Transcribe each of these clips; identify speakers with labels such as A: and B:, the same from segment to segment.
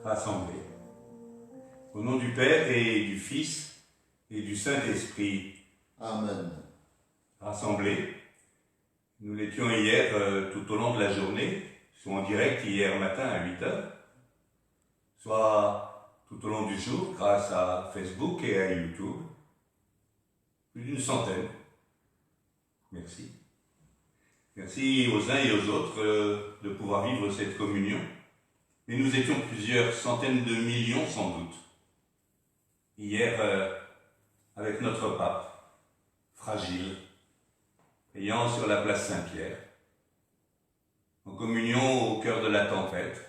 A: Rassemblés. Au nom du Père et du Fils et du Saint-Esprit.
B: Amen.
A: Rassemblés. Nous l'étions hier tout au long de la journée, soit en direct hier matin à 8h, soit tout au long du jour grâce à Facebook et à YouTube. Plus d'une centaine. Merci. Merci aux uns et aux autres de pouvoir vivre cette communion. Et nous étions plusieurs centaines de millions sans doute. Hier, avec notre pape, fragile, priant sur la place Saint-Pierre, en communion au cœur de la tempête,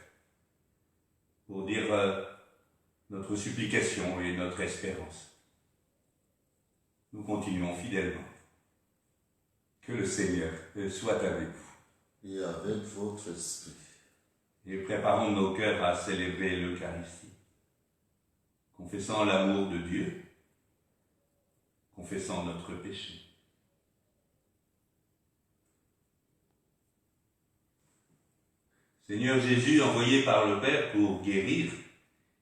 A: pour dire notre supplication et notre espérance. Nous continuons fidèlement. Que le Seigneur soit avec vous.
B: Et avec votre esprit.
A: Et préparons nos cœurs à célébrer l'Eucharistie, confessant l'amour de Dieu, confessant notre péché. Seigneur Jésus, envoyé par le Père pour guérir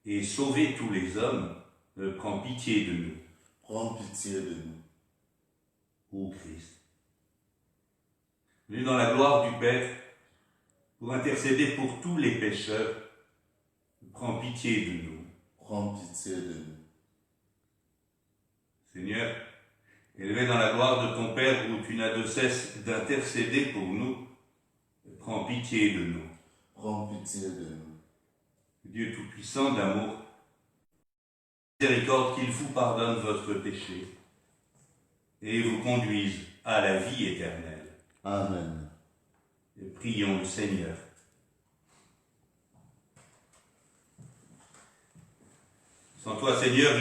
A: et sauver tous les hommes, prends pitié de nous.
B: Prends pitié de nous.
A: Ô Christ, venu dans la gloire du Père, pour intercéder pour tous les pécheurs, prends pitié de nous.
B: Prends pitié de nous.
A: Seigneur, élevé dans la gloire de ton Père où tu n'as de cesse d'intercéder pour nous, prends pitié de nous.
B: Prends pitié de nous.
A: Dieu Tout-Puissant d'amour, miséricorde qu'il vous pardonne votre péché et vous conduise à la vie éternelle.
B: Amen.
A: Et prions le Seigneur. Sans toi, Seigneur,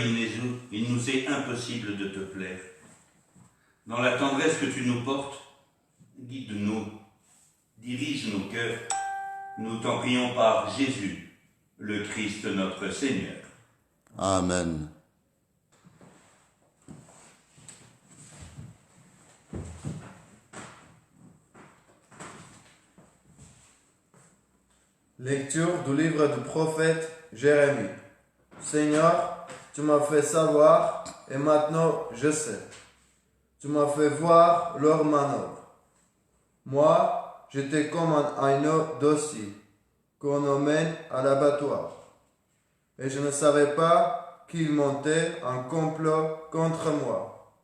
A: il nous est impossible de te plaire. Dans la tendresse que tu nous portes, guide-nous, dirige nos cœurs. Nous t'en prions par Jésus, le Christ notre Seigneur.
B: Amen.
C: Lecture du livre du prophète Jérémie. Seigneur, tu m'as fait savoir et maintenant je sais. Tu m'as fait voir leur manœuvre. Moi, j'étais comme un agneau docile qu'on emmène à l'abattoir. Et je ne savais pas qu'il montait un complot contre moi.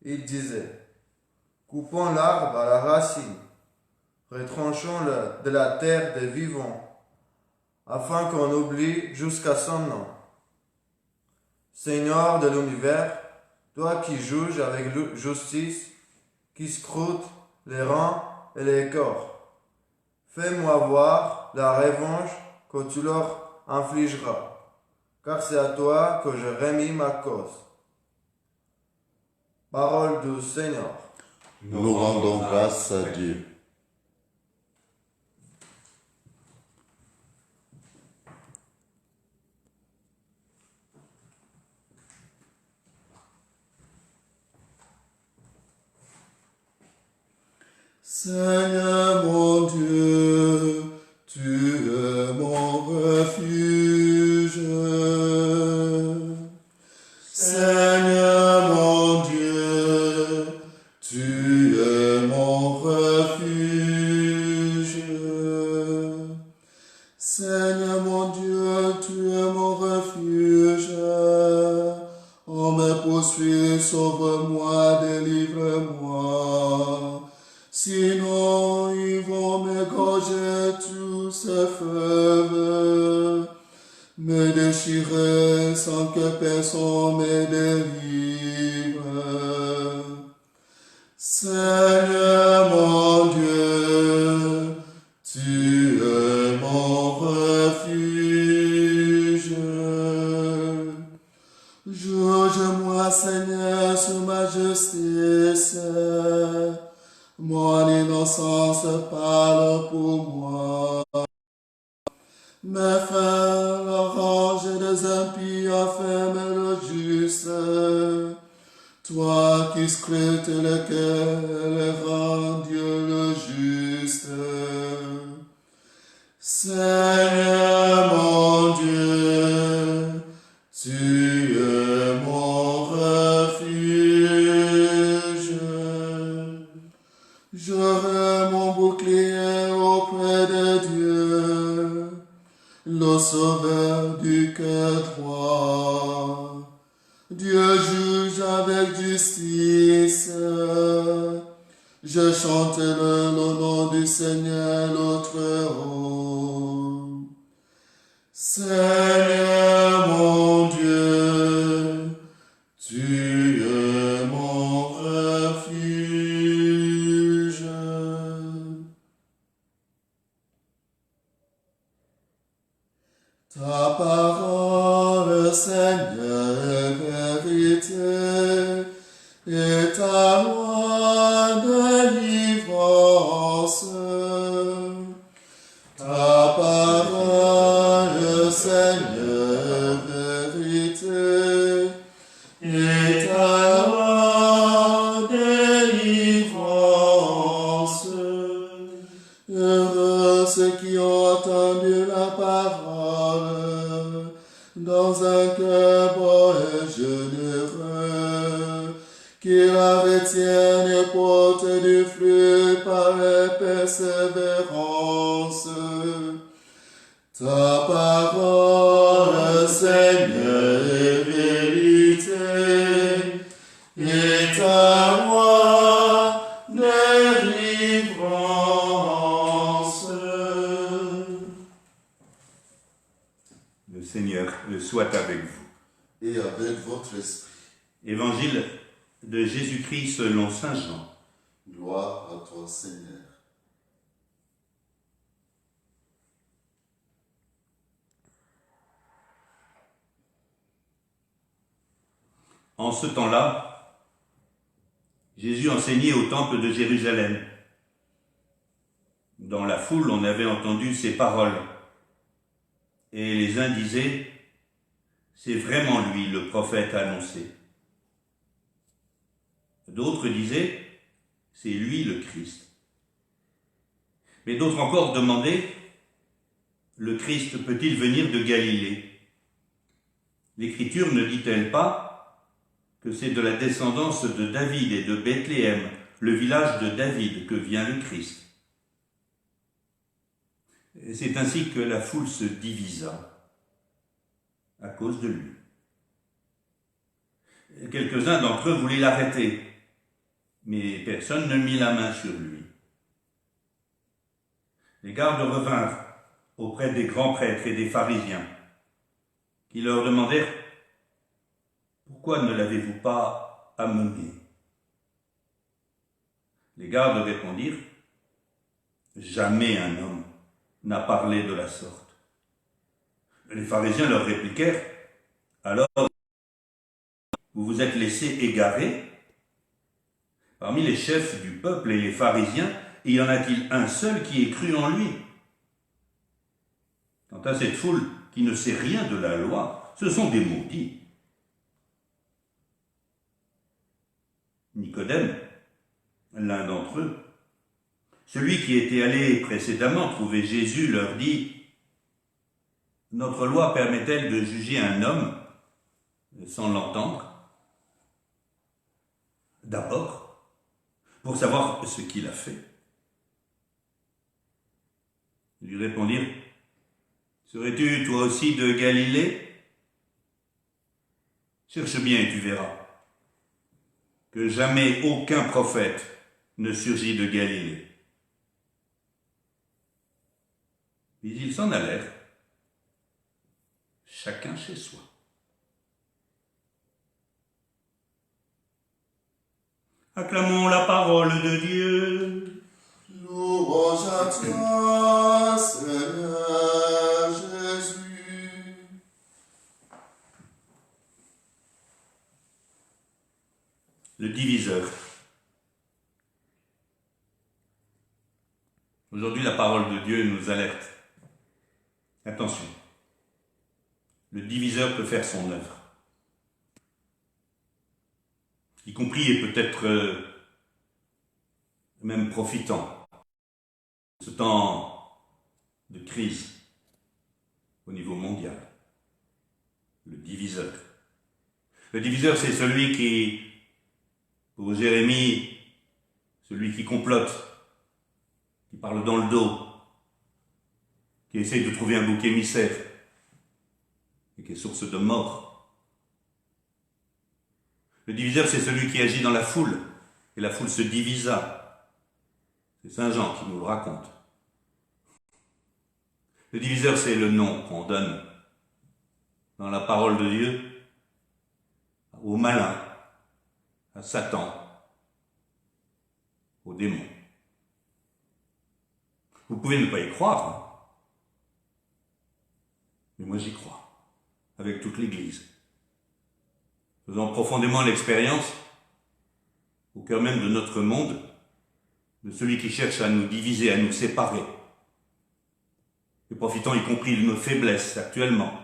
C: Il disait, coupons l'arbre à la racine, retranchons-le de la terre des vivants, afin qu'on oublie jusqu'à son nom. Seigneur de l'univers, toi qui juges avec justice, qui scrutes les reins et les corps, fais-moi voir la revanche que tu leur infligeras, car c'est à toi que je remis ma cause. Parole du Seigneur.
B: Nous rendons grâce à Dieu. Seigneur mon Dieu, tu es mon refuge. Seigneur mon Dieu, me poursuit, sauve-moi, délivre-moi. Sinon, ils vont m'égorger tous ces fleuves, me déchirer sans que personne me délivre. Seigneur mon Dieu, tu es mon refuge. Juge-moi, Seigneur, sur ma justice. Mon innocence parle pour moi. Mais fais l'orange des impies, ferme le juste. Toi qui scrutes le cœur et rends Dieu le juste. Seigneur mon Dieu, tu es mon refuge. J'aurai mon bouclier auprès de Dieu, le sauveur du cœur droit. Dieu juge avec justice. Je chante le nom du Seigneur, notre haut. Seigneur mon Dieu, tu es mon refuge. Ta parole, Seigneur, est vérité, et ta loi délivrance. Ta parole, Seigneur, vérité, et ta loi délivrance. Heureux ceux qui ont entendu la parole dans un cœur bon et généreux, qui la retiennent et portent du fruit par la persévérance. Ta parole, Seigneur, est vérité, et ta loi délivrance.
A: Le Seigneur soit avec vous.
B: Et avec votre esprit.
A: Évangile de Jésus-Christ selon saint Jean.
B: Gloire à toi, Seigneur.
A: En ce temps-là, Jésus enseignait au temple de Jérusalem. Dans la foule, on avait entendu ces paroles. Et les uns disaient, c'est vraiment lui, le prophète annoncé. D'autres disaient, c'est lui le Christ. Mais d'autres encore demandaient, le Christ peut-il venir de Galilée? L'Écriture ne dit-elle pas que c'est de la descendance de David et de Bethléem, le village de David, que vient le Christ? Et c'est ainsi que la foule se divisa à cause de lui. Quelques-uns d'entre eux voulaient l'arrêter, mais personne ne mit la main sur lui. Les gardes revinrent auprès des grands prêtres et des pharisiens, qui leur demandèrent « Pourquoi ne l'avez-vous pas amené ?» Les gardes répondirent « Jamais un homme n'a parlé de la sorte. » Les pharisiens leur répliquèrent « Alors, vous vous êtes laissé égarer? Parmi les chefs du peuple et les pharisiens, y en a-t-il un seul qui ait cru en lui? Quant à cette foule qui ne sait rien de la loi, ce sont des maudits. » Nicodème, l'un d'entre eux, celui qui était allé précédemment trouver Jésus, leur dit « Notre loi permet-elle de juger un homme sans l'entendre? D'abord, pour savoir ce qu'il a fait. » Ils lui répondirent « Serais-tu toi aussi de Galilée? Cherche bien et tu verras que jamais aucun prophète ne surgit de Galilée. Puis ils s'en allèrent, chacun chez soi. Acclamons la parole de Dieu.
B: Louange à toi, Seigneur Jésus.
A: Le diviseur. Aujourd'hui, la parole de Dieu nous alerte. Attention, le diviseur peut faire son œuvre, y compris et peut-être même profitant de ce temps de crise au niveau mondial. Le diviseur. Le diviseur, c'est celui qui, pour Jérémie, celui qui complote, qui parle dans le dos, qui essaye de trouver un bouc émissaire et qui est source de mort. Le diviseur, c'est celui qui agit dans la foule, et la foule se divisa. C'est Saint Jean qui nous le raconte. Le diviseur, c'est le nom qu'on donne dans la parole de Dieu au malin, à Satan, au démon. Vous pouvez ne pas y croire, hein, mais moi j'y crois, avec toute l'Église. Faisant profondément l'expérience, au cœur même de notre monde, de celui qui cherche à nous diviser, à nous séparer, et profitant y compris de nos faiblesses actuellement,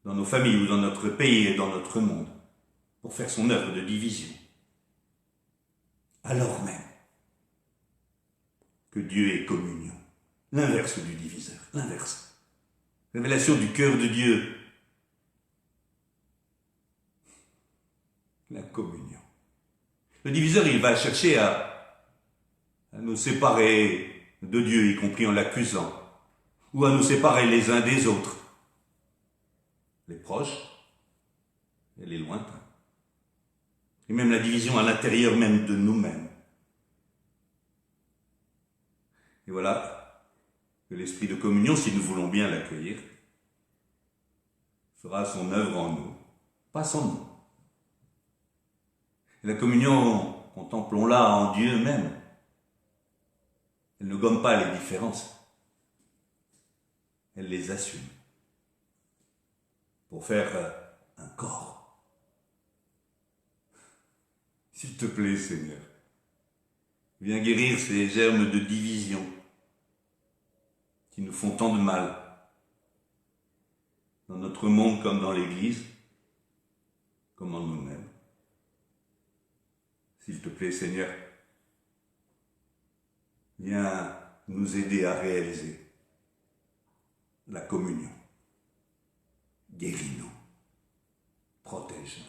A: dans nos familles ou dans notre pays et dans notre monde, pour faire son œuvre de division. Alors même que Dieu est communion, l'inverse du diviseur, l'inverse. Révélation du cœur de Dieu, la communion. Le diviseur, il va chercher à nous séparer de Dieu, y compris en l'accusant, ou à nous séparer les uns des autres, les proches et les lointains, et même la division à l'intérieur même de nous-mêmes. Et voilà que l'esprit de communion, si nous voulons bien l'accueillir, fera son œuvre en nous, pas sans nous. Et la communion, contemplons-la en Dieu même. Elle ne gomme pas les différences, elle les assume pour faire un corps. S'il te plaît, Seigneur, viens guérir ces germes de division qui nous font tant de mal, dans notre monde comme dans l'Église, comme en nous-mêmes. S'il te plaît, Seigneur, viens nous aider à réaliser la communion. Guéris-nous, protège-nous.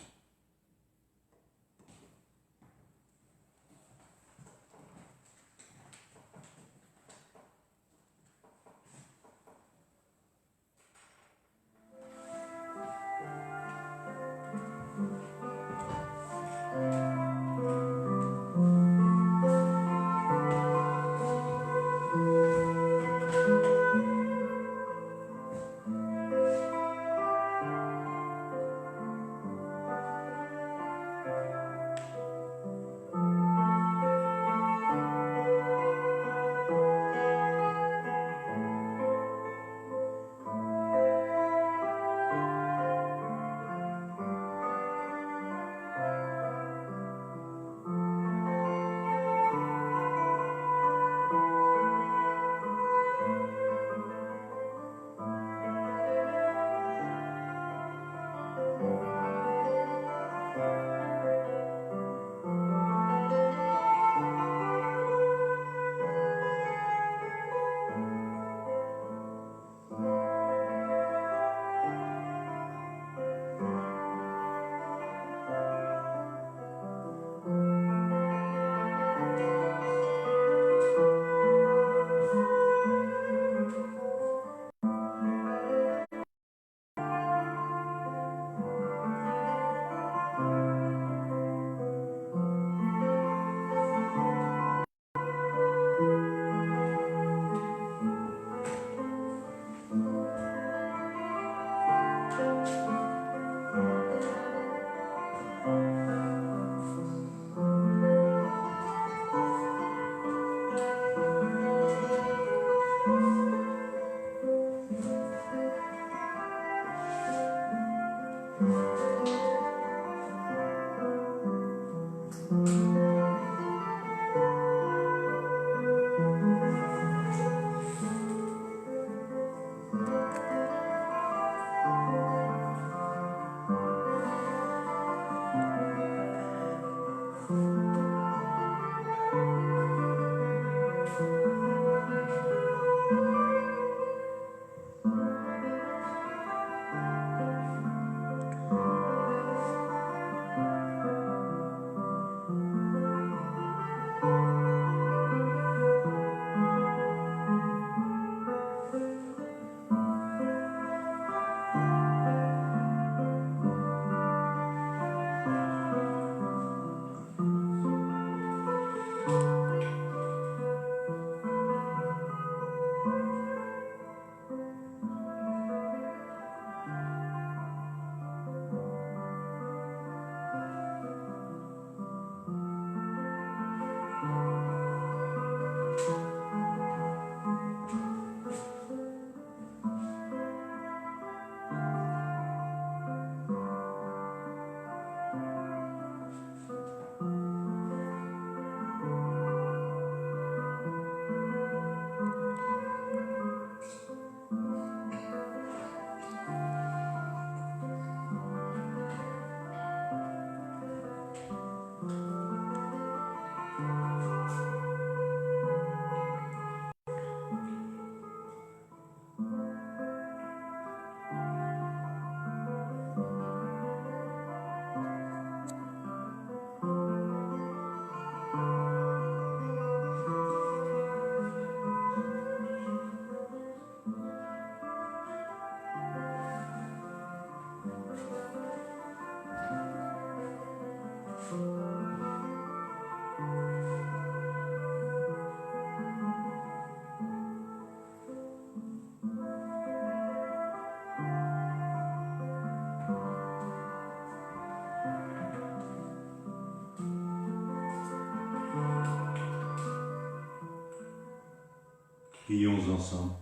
A: Prions ensemble,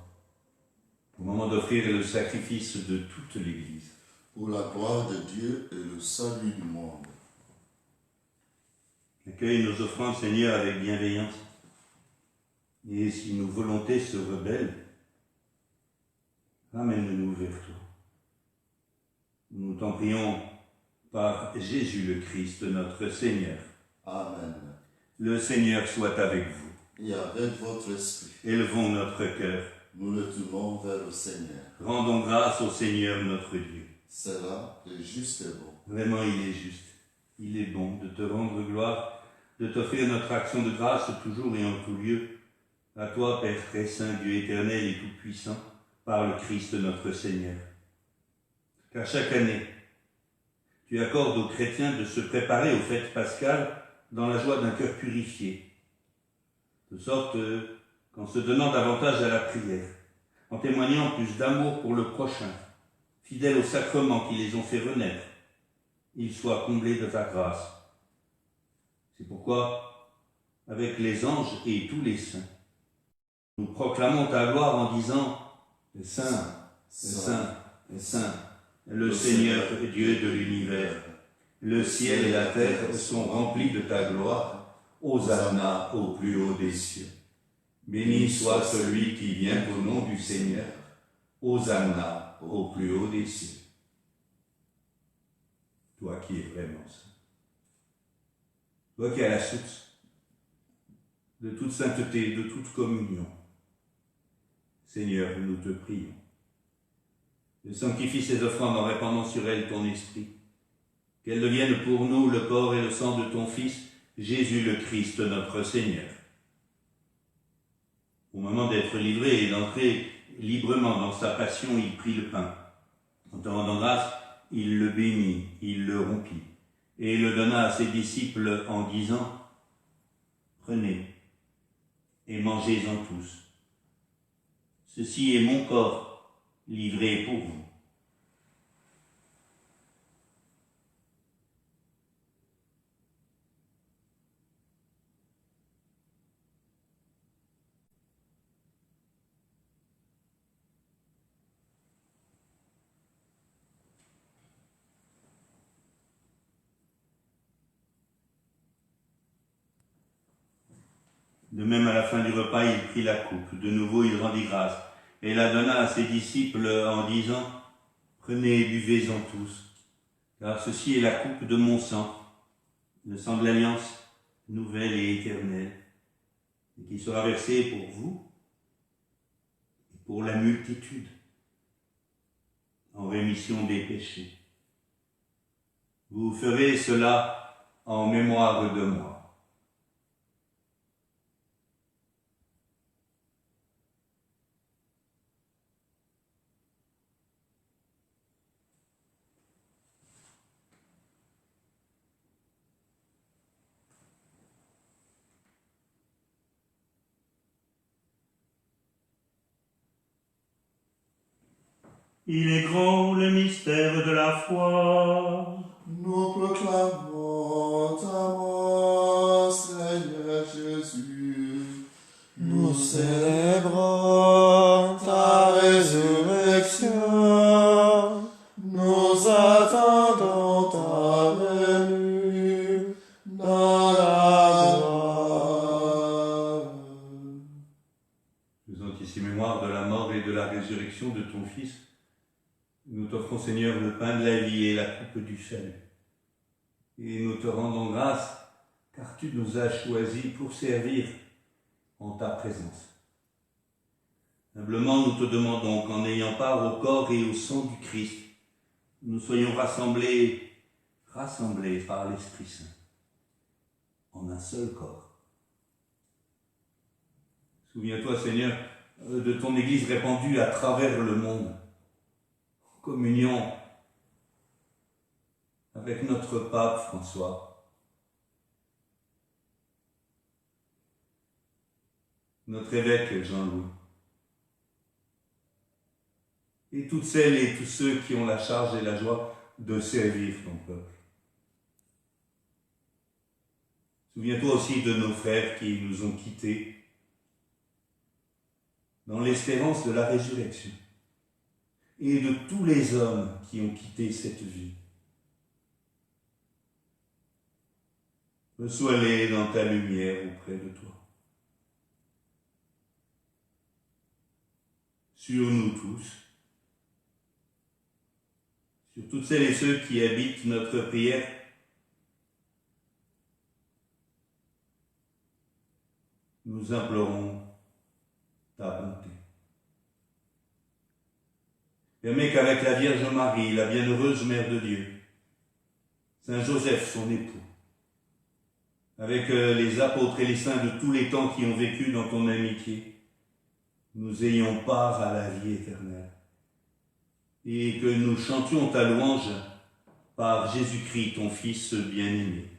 A: au moment d'offrir le sacrifice de toute l'Église.
B: Pour la gloire de Dieu et le salut du monde.
D: Accueille nos offrandes, Seigneur, avec bienveillance. Et si nos volontés se rebellent, ramène-nous vers toi. Nous t'en prions par Jésus le Christ, notre Seigneur.
B: Amen.
A: Le Seigneur soit avec vous.
B: Et avec votre esprit,
A: Élevons notre cœur.
B: nous le tournons vers le Seigneur.
A: Rendons grâce au Seigneur notre Dieu.
B: Cela est juste et bon.
A: Vraiment, il est juste. Il est bon de te rendre gloire, de t'offrir notre action de grâce toujours et en tout lieu. À toi, Père très saint, Dieu éternel et tout-puissant, par le Christ notre Seigneur. Car chaque année, tu accordes aux chrétiens de se préparer aux fêtes pascales dans la joie d'un cœur purifié, de sorte qu'en se donnant davantage à la prière, en témoignant plus d'amour pour le prochain, fidèles aux sacrements qui les ont fait renaître, ils soient comblés de ta grâce. C'est pourquoi, avec les anges et tous les saints, nous proclamons ta gloire en disant « Le Saint, le Saint, le Saint, le Seigneur Dieu de l'univers, le ciel et la terre sont remplis de ta gloire. Hosanna au plus haut des cieux. Béni soit celui qui vient au nom du Seigneur. Hosanna au plus haut des cieux. » Toi qui es vraiment saint, toi qui es à la source de toute sainteté, de toute communion, Seigneur, nous te prions. Sanctifie ces offrandes en répandant sur elles ton esprit, qu'elles deviennent pour nous le corps et le sang de ton Fils, Jésus le Christ, notre Seigneur. Au moment d'être livré et d'entrer librement dans sa passion, il prit le pain. En te rendant grâce, il le bénit, il le rompit, et le donna à ses disciples en disant « Prenez et mangez-en tous. Ceci est mon corps, livré pour vous. »
D: De même, à la fin du repas, il prit la coupe. De nouveau, il rendit grâce et la donna à ses disciples en disant « Prenez et buvez-en tous, car ceci est la coupe de mon sang, le sang de l'alliance nouvelle et éternelle, et qui sera versé pour vous et pour la multitude en rémission des péchés. Vous ferez cela en mémoire de moi. » Il est grand le mystère de la foi.
B: Nous proclamons ta mort, Seigneur Jésus. Nous célébrons ta résurrection. Nous attendons ta venue dans la gloire.
D: Faisant ici mémoire de la mort et de la résurrection de ton Fils, nous t'offrons, Seigneur, le pain de la vie et la coupe du salut. Et nous te rendons grâce, car tu nous as choisis pour servir en ta présence. Humblement, nous te demandons qu'en ayant part au corps et au sang du Christ, nous soyons rassemblés par l'Esprit Saint, en un seul corps. Souviens-toi, Seigneur, de ton Église répandue à travers le monde, communion avec notre pape François, notre évêque Jean-Louis, et toutes celles et tous ceux qui ont la charge et la joie de servir ton peuple. Souviens-toi aussi de nos frères qui nous ont quittés dans l'espérance de la résurrection, et de tous les hommes qui ont quitté cette vie. Reçois-les dans ta lumière auprès de toi. Sur nous tous, sur toutes celles et ceux qui habitent notre prière, nous implorons ta bonté. Permets qu'avec la Vierge Marie, la bienheureuse Mère de Dieu, Saint Joseph, son époux, avec les apôtres et les saints de tous les temps qui ont vécu dans ton amitié, nous ayons part à la vie éternelle, et que nous chantions ta louange par Jésus-Christ, ton Fils bien-aimé.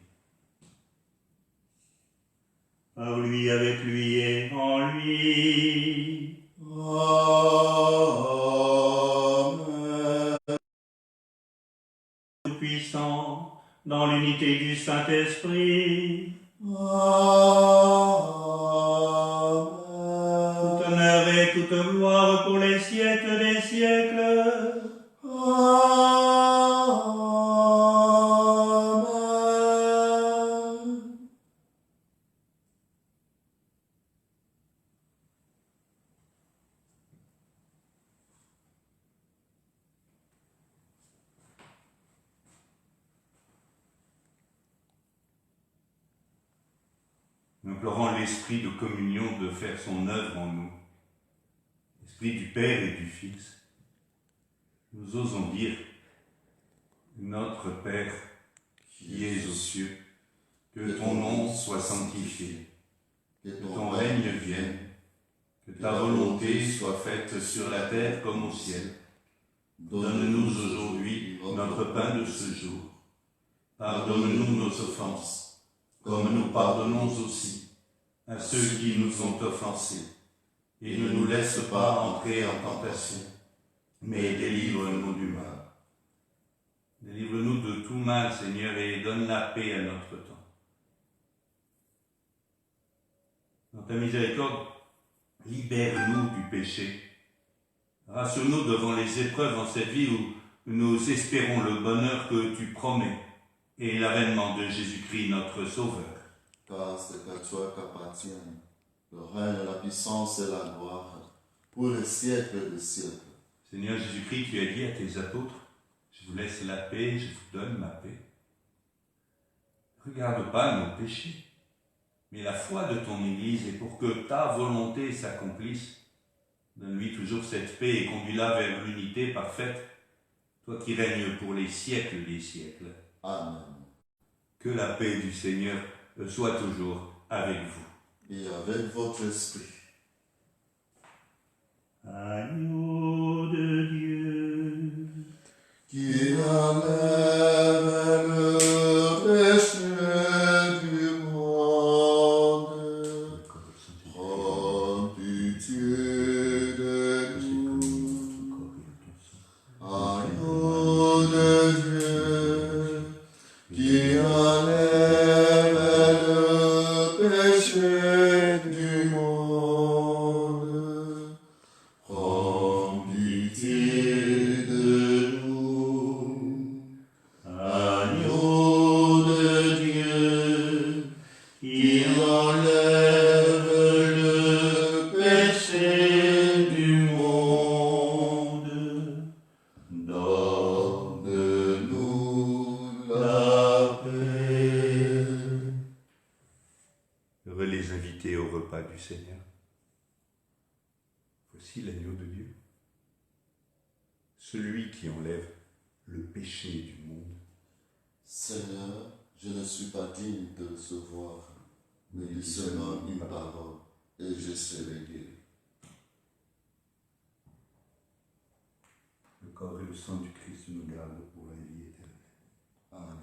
D: Par lui, avec lui et en lui.
B: Amen.
D: Puissant, dans l'unité du Saint-Esprit,
B: Amen.
D: tout honneur et toute gloire pour les siècles des siècles.
B: Amen.
D: Nous implorons l'Esprit de communion de faire son œuvre en nous, l'Esprit du Père et du Fils. Nous osons dire, notre Père, qui es aux cieux, que ton nom soit sanctifié,
B: Que
D: que ton règne vienne, que ta volonté soit faite sur la terre comme au ciel. Donne-nous aujourd'hui notre pain de ce jour. Pardonne-nous nos offenses, comme nous pardonnons aussi à ceux qui nous ont offensés. Et ne nous laisse pas entrer en tentation, mais délivre-nous du mal. Délivre-nous de tout mal, Seigneur, et donne la paix à notre temps. Dans ta miséricorde, libère-nous du péché. Rassure-nous devant les épreuves en cette vie où nous espérons le bonheur que tu promets et l'avènement de Jésus-Christ, notre Sauveur.
B: Car c'est à toi qu'appartiennent Le règne, la puissance et la gloire pour les siècles des siècles.
A: Seigneur Jésus-Christ, tu as dit à tes apôtres, je vous laisse la paix, je vous donne ma paix. Ne regarde pas nos péchés, mais la foi de ton Église, et pour que ta volonté s'accomplisse, donne-lui toujours cette paix et conduis-la vers l'unité parfaite, toi qui règnes pour les siècles des siècles.
B: Amen.
A: Que la paix du Seigneur soit toujours avec vous.
B: Et avec votre esprit.
D: Agneau de Dieu,
B: Qui enlève le péché du monde, prends pitié de nous. Agneau de Dieu, qui enlève le péché du monde, prends pitié de nous. Agneau de Dieu, qui enlève le péché du monde, donne-nous la paix.
A: Heureux les invités au repas du Seigneur. Voici l'agneau de Dieu, celui qui enlève le péché du monde.
B: Seigneur, je ne suis pas digne de recevoir, mais dis seulement une parole, et je serai guéri.
A: Le corps et le sang du Christ nous gardent pour la vie éternelle.
B: Amen.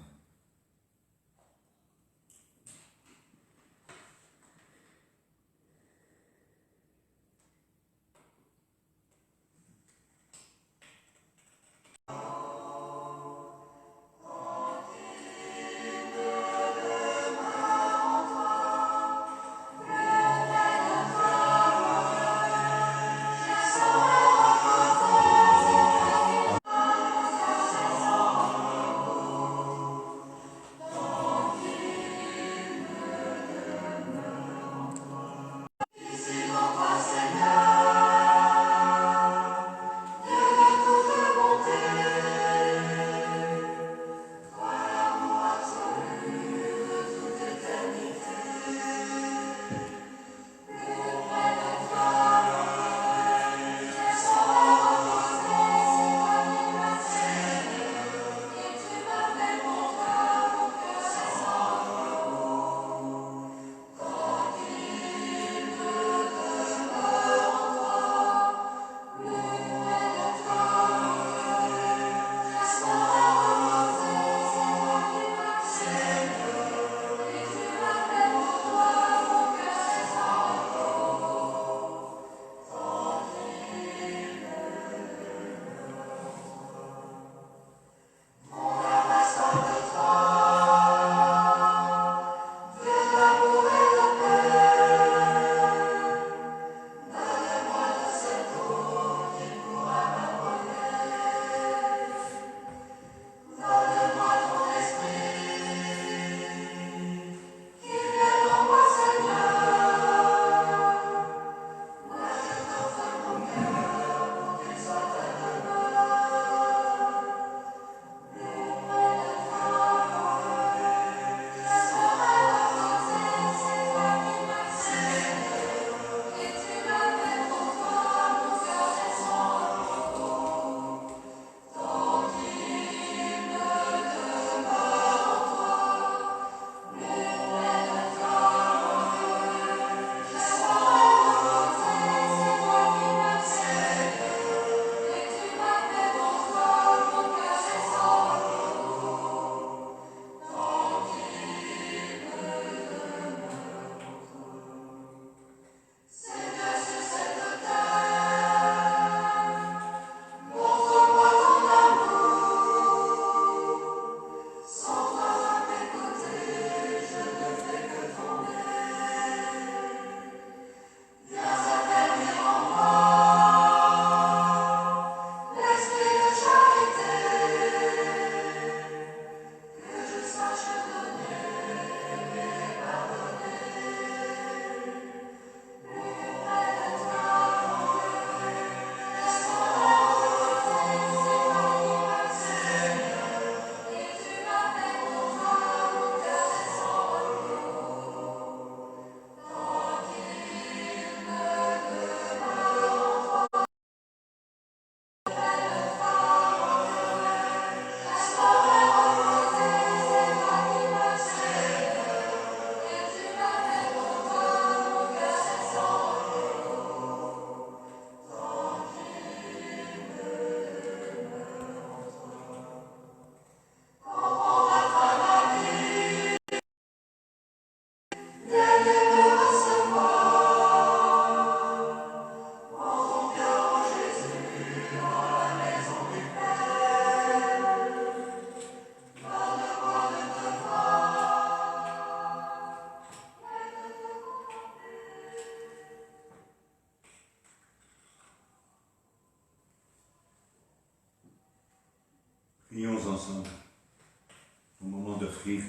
A: offrir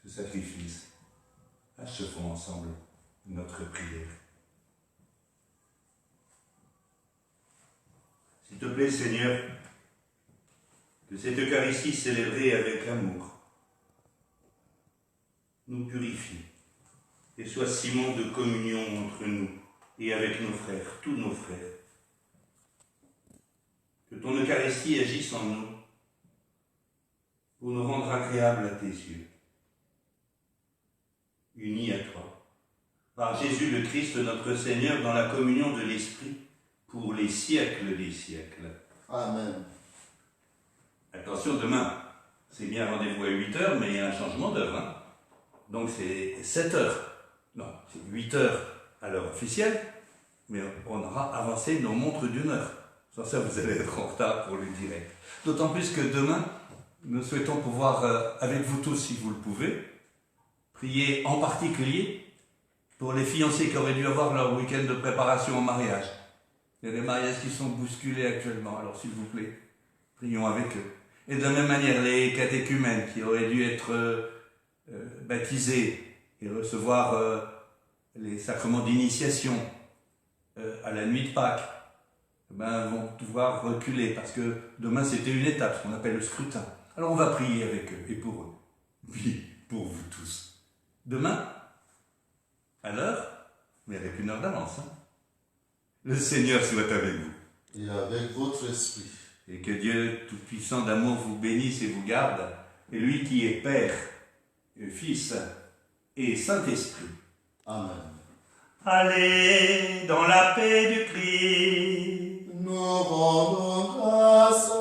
A: ce sacrifice, achevons ensemble notre prière.
D: S'il te plaît, Seigneur, que cette Eucharistie célébrée avec amour nous purifie et soit ciment de communion entre nous et avec nos frères, tous nos frères. Que ton Eucharistie agisse en nous pour nous rendre agréables à tes yeux, unis à toi, par Jésus le Christ notre Seigneur, dans la communion de l'Esprit, pour les siècles des siècles.
B: Amen.
A: Attention, demain, c'est bien rendez-vous à 8h, mais il y a un changement d'heure. Hein. Donc c'est 7h. Non, c'est 8h à l'heure officielle, mais on aura avancé nos montres d'1 heure. Sans ça, vous allez être en retard pour le direct. D'autant plus que demain, nous souhaitons pouvoir, avec vous tous, si vous le pouvez, prier en particulier pour les fiancés qui auraient dû avoir leur week-end de préparation au mariage. Il y a des mariages qui sont bousculés actuellement, alors s'il vous plaît, prions avec eux. Et de la même manière, les catéchumènes qui auraient dû être baptisés et recevoir les sacrements d'initiation à la nuit de Pâques, vont pouvoir reculer, parce que demain c'était une étape, ce qu'on appelle le scrutin. Alors on va prier avec eux et pour eux. Oui, pour vous tous. Demain, à l'heure, mais avec 1 heure d'avance. Hein. Le Seigneur soit avec vous.
B: Et avec votre esprit.
A: Et que Dieu Tout-Puissant d'amour vous bénisse et vous garde, et lui qui est Père, Fils et Saint-Esprit.
B: Amen.
D: Allez dans la paix du Christ.
B: Nous rendons grâce